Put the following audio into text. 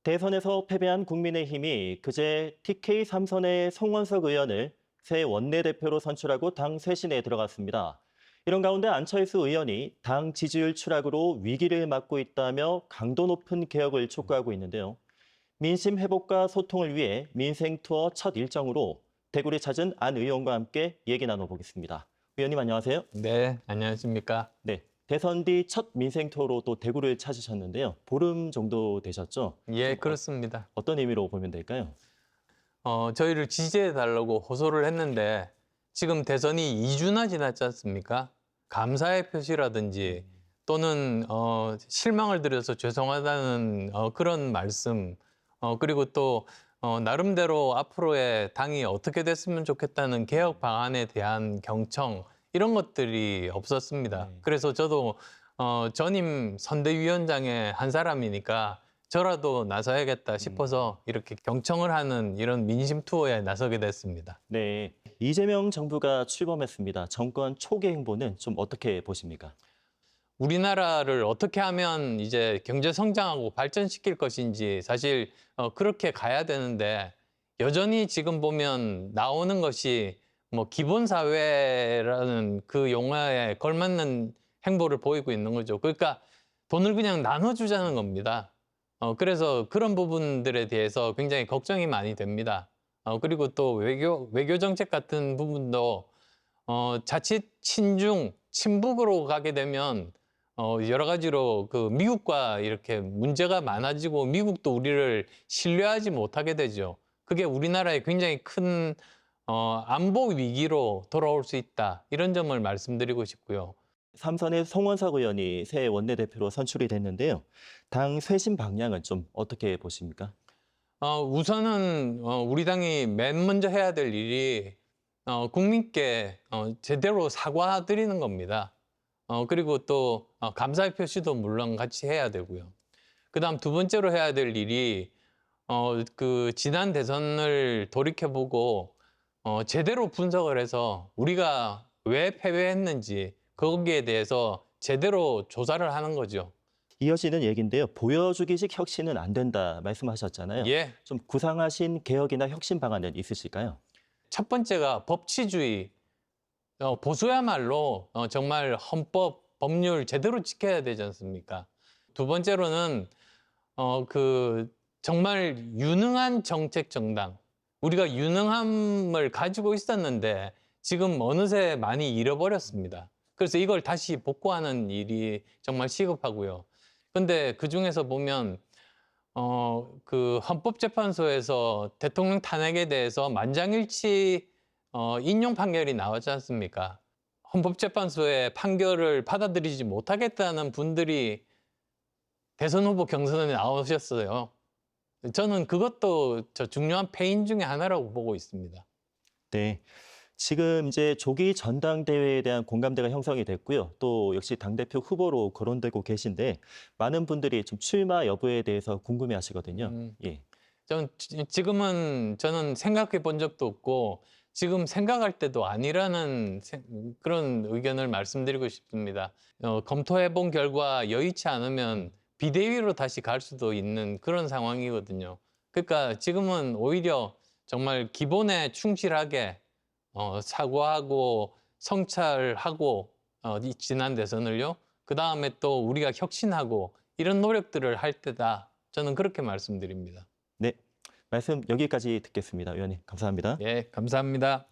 대선에서 패배한 국민의힘이 그제 TK 3선의 송원석 의원을 새 원내대표로 선출하고 당 쇄신에 들어갔습니다. 이런 가운데 안철수 의원이 당 지지율 추락으로 위기를 맞고 있다며 강도 높은 개혁을 촉구하고 있는데요. 민심 회복과 소통을 위해 민생 투어 첫 일정으로 대구를 찾은 안 의원과 함께 얘기 나눠보겠습니다. 의원님 안녕하세요. 네, 안녕하십니까? 네, 대선 뒤 첫 민생 투어로 또 대구를 찾으셨는데요. 보름 정도 되셨죠? 예, 그렇습니다. 어떤 의미로 보면 될까요? 저희를 지지해 달라고 호소를 했는데 지금 대선이 2주나 지났지 않습니까? 감사의 표시라든지 또는 실망을 드려서 죄송하다는 그런 말씀, 그리고 또 나름대로 앞으로의 당이 어떻게 됐으면 좋겠다는 개혁 방안에 대한 경청, 이런 것들이 없었습니다. 네. 그래서 저도 전임 선대위원장의 한 사람이니까 저라도 나서야겠다 싶어서 이렇게 경청을 하는 이런 민심 투어에 나서게 됐습니다. 네, 이재명 정부가 출범했습니다. 정권 초기 행보는 좀 어떻게 보십니까? 우리나라를 어떻게 하면 이제 경제 성장하고 발전시킬 것인지 사실 그렇게 가야 되는데 여전히 지금 보면 나오는 것이 뭐 기본 사회라는 그 용어에 걸맞는 행보를 보이고 있는 거죠. 그러니까 돈을 그냥 나눠주자는 겁니다. 그래서 그런 부분들에 대해서 굉장히 걱정이 많이 됩니다. 그리고 또 외교 정책 같은 부분도 자칫 친중, 친북으로 가게 되면 여러 가지로 그 미국과 이렇게 문제가 많아지고 미국도 우리를 신뢰하지 못하게 되죠. 그게 우리나라에 굉장히 큰 안보 위기로 돌아올 수 있다. 이런 점을 말씀드리고 싶고요. 삼선의 송원석 의원이 새 원내대표로 선출이 됐는데요. 당 쇄신 방향은 좀 어떻게 보십니까? 우선은 우리 당이 맨 먼저 해야 될 일이 국민께 제대로 사과드리는 겁니다. 그리고 또 감사의 표시도 물론 같이 해야 되고요. 그다음 두 번째로 해야 될 일이 그 지난 대선을 돌이켜보고 제대로 분석을 해서 우리가 왜 패배했는지 거기에 대해서 제대로 조사를 하는 거죠. 이어지는 얘기인데요. 보여주기식 혁신은 안 된다 말씀하셨잖아요. 예. 좀 구상하신 개혁이나 혁신 방안은 있으실까요? 첫 번째가 법치주의. 보수야말로 정말 헌법, 법률 제대로 지켜야 되지 않습니까? 두 번째로는 정말 유능한 정책 정당. 우리가 유능함을 가지고 있었는데 지금 어느새 많이 잃어버렸습니다. 그래서 이걸 다시 복구하는 일이 정말 시급하고요. 근데 그중에서 보면 그 헌법재판소에서 대통령 탄핵에 대해서 만장일치 인용 판결이 나왔지 않습니까? 헌법재판소의 판결을 받아들이지 못하겠다는 분들이 대선 후보 경선에 나오셨어요. 저는 그것도 중요한 패인 중에 하나라고 보고 있습니다. 네. 지금 이제 조기 전당대회에 대한 공감대가 형성이 됐고요. 또 역시 당대표 후보로 거론되고 계신데 많은 분들이 좀 출마 여부에 대해서 궁금해 하시거든요. 예. 지금은 저는 생각해 본 적도 없고 지금 생각할 때도 아니라는 그런 의견을 말씀드리고 싶습니다. 검토해 본 결과 여의치 않으면 비대위로 다시 갈 수도 있는 그런 상황이거든요. 그러니까 지금은 오히려 정말 기본에 충실하게 사과하고 성찰하고 이 지난 대선을요. 그 다음에 또 우리가 혁신하고 이런 노력들을 할 때다. 저는 그렇게 말씀드립니다. 네. 말씀 여기까지 듣겠습니다. 의원님, 감사합니다. 예, 감사합니다.